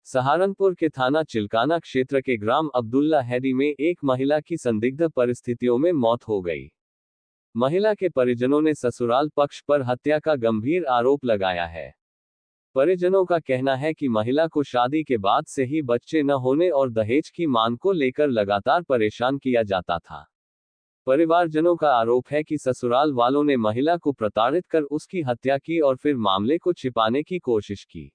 सहारनपुर के थाना चिल्काना क्षेत्र के ग्राम अब्दुल्ला हैडी में एक महिला की संदिग्ध परिस्थितियों में मौत हो गई। महिला के परिजनों ने ससुराल पक्ष पर हत्या का गंभीर आरोप लगाया है। परिजनों का कहना है कि महिला को शादी के बाद से ही बच्चे न होने और दहेज की मांग को लेकर लगातार परेशान किया जाता था। परिवारजनों का आरोप है कि ससुराल वालों ने महिला को प्रताड़ित कर उसकी हत्या की और फिर मामले को छिपाने की कोशिश की।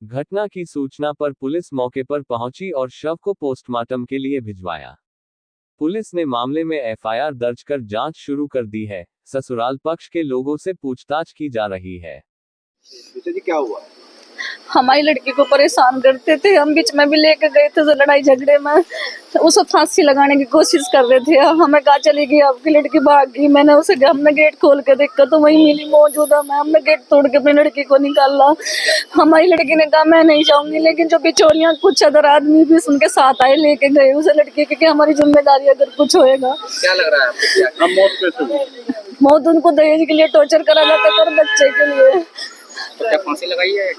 घटना की सूचना पर पुलिस मौके पर पहुंची और शव को पोस्टमार्टम के लिए भिजवाया। पुलिस ने मामले में एफआईआर दर्ज कर जांच शुरू कर दी है। ससुराल पक्ष के लोगों से पूछताछ की जा रही है। जी क्या हुआ? हमारी लड़की को परेशान करते थे, हम बीच में भी लेके गए थे तो लड़ाई झगड़े में उसको फांसी लगाने की कोशिश कर रहे थे। हमें कहा चली गई आपकी लड़की भाग गई। हमने गेट खोल के देखा तो वही मिली मौजूदा में। हमने गेट तोड़ के अपनी लड़की को निकाला। हमारी लड़की ने कहा मैं नहीं जाऊंगी, लेकिन जो बिचौलियां कुछ अदर आदमी भी उनके साथ आए लेके गए उसे लड़की की हमारी जिम्मेदारी अगर कुछ होएगा। क्या लग रहा है आपको? मौत उनको दहेज के लिए टॉर्चर करा जाता था बच्चे के लिए। तो क्या फांसी लगाई है?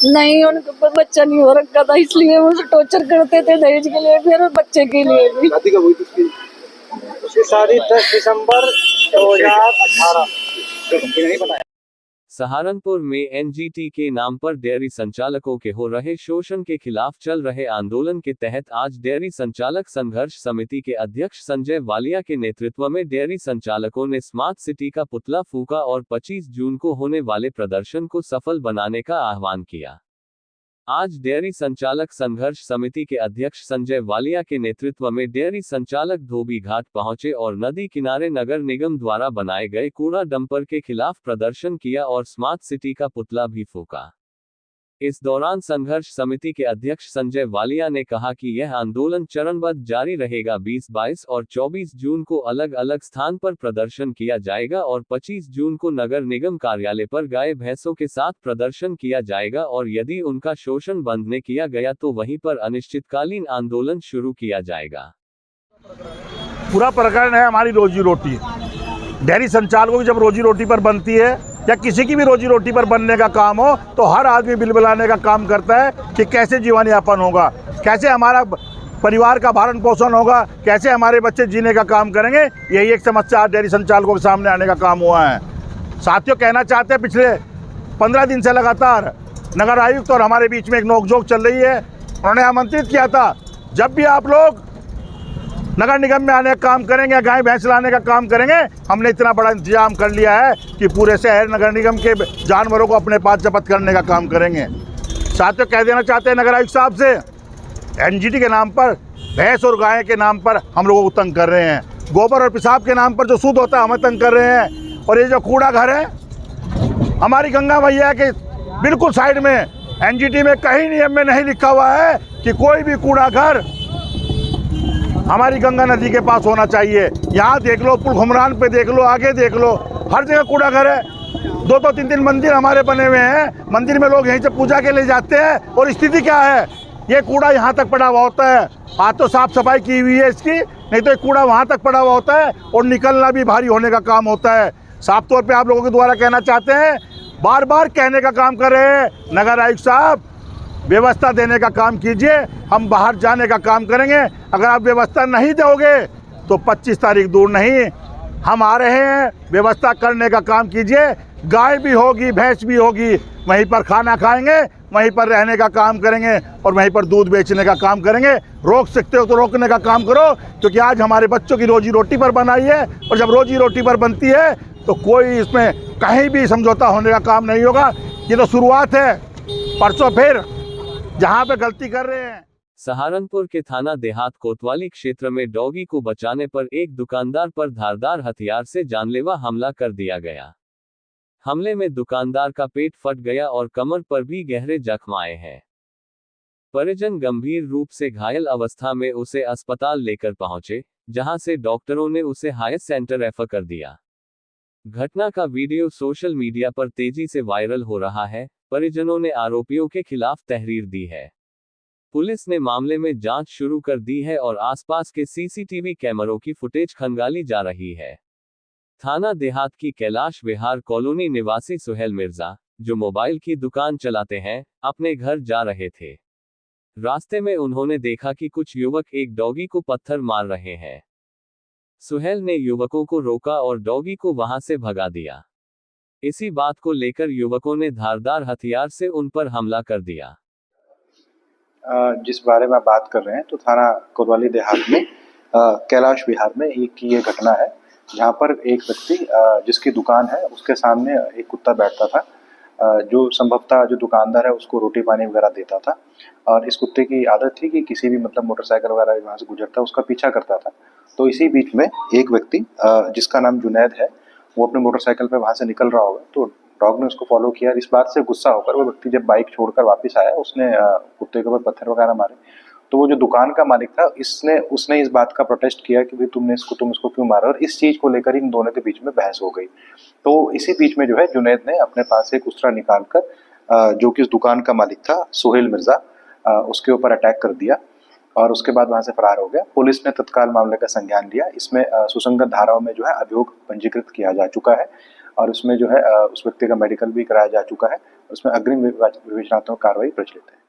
नहीं उनके ऊपर बच्चा नहीं हो रखा था, इसलिए उसे टॉर्चर करते थे दहेज के लिए फिर बच्चे के लिए भी। शादी कब हुई थी उसकी? शादी 10 दिसंबर 2018। नहीं बताया। सहारनपुर में एनजीटी के नाम पर डेयरी संचालकों के हो रहे शोषण के खिलाफ चल रहे आंदोलन के तहत आज डेयरी संचालक संघर्ष समिति के अध्यक्ष संजय वालिया के नेतृत्व में डेयरी संचालकों ने स्मार्ट सिटी का पुतला फूंका और 25 जून को होने वाले प्रदर्शन को सफल बनाने का आह्वान किया। आज डेयरी संचालक संघर्ष समिति के अध्यक्ष संजय वालिया के नेतृत्व में डेयरी संचालक धोबी घाट पहुंचे और नदी किनारे नगर निगम द्वारा बनाए गए कूड़ा डंपर के खिलाफ प्रदर्शन किया और स्मार्ट सिटी का पुतला भी फूंका। इस दौरान संघर्ष समिति के अध्यक्ष संजय वालिया ने कहा कि यह आंदोलन चरणबद्ध जारी रहेगा। 20, 22 और 24 जून को अलग अलग स्थान पर प्रदर्शन किया जाएगा और 25 जून को नगर निगम कार्यालय पर गाय भैंसों के साथ प्रदर्शन किया जाएगा और यदि उनका शोषण बंद नहीं किया गया तो वहीं पर अनिश्चितकालीन आंदोलन शुरू किया जाएगा। पूरा प्रकरण है हमारी रोजी रोटी। डेयरी संचालकों की जब रोजी रोटी पर बनती है या किसी की भी रोजी रोटी पर बनने का काम हो तो हर आदमी बिलबिलाने का काम करता है कि कैसे जीवन यापन होगा, कैसे हमारा परिवार का भरण पोषण होगा, कैसे हमारे बच्चे जीने का काम करेंगे। यही एक समस्या डेयरी संचालकों के सामने आने का काम हुआ है। साथियों कहना चाहते हैं पिछले 15 दिन से लगातार नगर आयुक्त और हमारे बीच में एक नोकझोंक चल रही है। उन्होंने आमंत्रित किया था जब भी आप लोग नगर निगम में आने का काम करेंगे, गाय भैंस लाने का काम करेंगे, हमने इतना बड़ा इंतजाम कर लिया है कि पूरे शहर नगर निगम के जानवरों को अपने पास जब्त करने का काम करेंगे। साथियों कह देना चाहते हैं नगर आयुक्त साहब से, एनजीटी के नाम पर भैंस और गाय के नाम पर हम लोगों को तंग कर रहे हैं। गोबर और पेशाब के नाम पर जो सूद होता है हमें तंग कर रहे हैं। और ये जो कूड़ा घर है हमारी गंगा मैया के बिल्कुल साइड में, एनजीटी में कहीं नियम में नहीं लिखा हुआ है कि कोई भी कूड़ा घर हमारी गंगा नदी के पास होना चाहिए। यहाँ देख लो, पुल घुमरान पे देख लो, आगे देख लो, हर जगह कूड़ा घर है। 2-2, 3-3 मंदिर हमारे बने हुए हैं। मंदिर में लोग यहीं से पूजा के लिए जाते हैं और स्थिति क्या है, ये कूड़ा यहाँ तक पड़ा हुआ होता है। आज तो साफ सफाई की हुई है इसकी, नहीं तो ये कूड़ा वहाँ तक पड़ा हुआ होता है और निकलना भी भारी होने का काम होता है। साफ तौर पर आप लोगों के द्वारा कहना चाहते हैं, बार बार कहने का काम कर रहे हैं, नगर आयुक्त साहब व्यवस्था देने का काम कीजिए, हम बाहर जाने का काम करेंगे। अगर आप व्यवस्था नहीं दोगे तो 25 तारीख दूर नहीं, हम आ रहे हैं, व्यवस्था करने का काम कीजिए। गाय भी होगी, भैंस भी होगी, वहीं पर खाना खाएंगे, वहीं पर रहने का काम करेंगे और वहीं पर दूध बेचने का काम करेंगे। रोक सकते हो तो रोकने का काम करो, क्योंकि आज हमारे बच्चों की रोजी रोटी पर बनाई है और जब रोजी रोटी पर बनती है तो कोई इसमें कहीं भी समझौता होने का काम नहीं होगा। ये तो शुरुआत है, परसों फिर जहां पे गलती कर रहे हैं। सहारनपुर के थाना देहात कोतवाली क्षेत्र में डॉगी को बचाने पर एक दुकानदार पर धारदार हथियार से जानलेवा हमला कर दिया गया। हमले में दुकानदार का पेट फट गया और कमर पर भी गहरे जख्म आए हैं। परिजन गंभीर रूप से घायल अवस्था में उसे अस्पताल लेकर पहुंचे, जहां से डॉक्टरों ने उसे हायर सेंटर रेफर कर दिया। घटना का वीडियो सोशल मीडिया पर तेजी से वायरल हो रहा है। परिजनों ने आरोपियों के खिलाफ तहरीर दी है। पुलिस ने मामले में जांच शुरू कर दी है और आसपास के सीसीटीवी कैमरों की फुटेज खंगाली जा रही है। थाना देहात की कैलाश विहार कॉलोनी निवासी सुहेल मिर्जा, जो मोबाइल की दुकान चलाते हैं, अपने घर जा रहे थे। रास्ते में उन्होंने देखा कि कुछ युवक एक डॉगी को पत्थर मार रहे हैं। सुहेल ने युवकों को रोका और डॉगी को वहां से भगा दिया। इसी बात को लेकर युवकों ने धारदार हथियार से उन पर हमला कर दिया। जिस बारे में बात कर रहे हैं तो थाना कोतवाली देहात में कैलाश विहार में एक ये घटना है, जहाँ पर एक व्यक्ति जिसकी दुकान है उसके सामने एक कुत्ता बैठता था, जो संभवतः जो दुकानदार है उसको रोटी पानी वगैरह देता था। और इस कुत्ते की आदत थी कि किसी भी मतलब मोटरसाइकिल वगैरह वहाँ से गुजरता उसका पीछा करता था। तो इसी बीच में एक व्यक्ति जिसका नाम जुनैद है, वो अपने मोटरसाइकिल पे वहाँ से निकल रहा होगा, तो डॉग ने उसको फॉलो किया। इस बात से गुस्सा होकर वो व्यक्ति जब बाइक छोड़कर वापस आया, उसने कुत्ते के ऊपर पत्थर वगैरह मारे। तो वो जो दुकान का मालिक था, उसने इस बात का प्रोटेस्ट किया कि भाई तुम इसको क्यों मारा, और इस चीज को लेकर इन दोनों के बीच में बहस हो गई। तो इसी बीच में जो है जुनैद ने अपने पास एक उसरा निकालकर जो कि उस दुकान का मालिक था सुहेल मिर्जा, उसके ऊपर अटैक कर दिया और उसके बाद वहां से फरार हो गया। पुलिस ने तत्काल मामले का संज्ञान लिया। इसमें सुसंगत धाराओं में जो है अभियोग पंजीकृत किया जा चुका है और उसमें जो है उस व्यक्ति का मेडिकल भी कराया जा चुका है। उसमें अग्रिम विवेचनात्मक कार्रवाई प्रचलित है।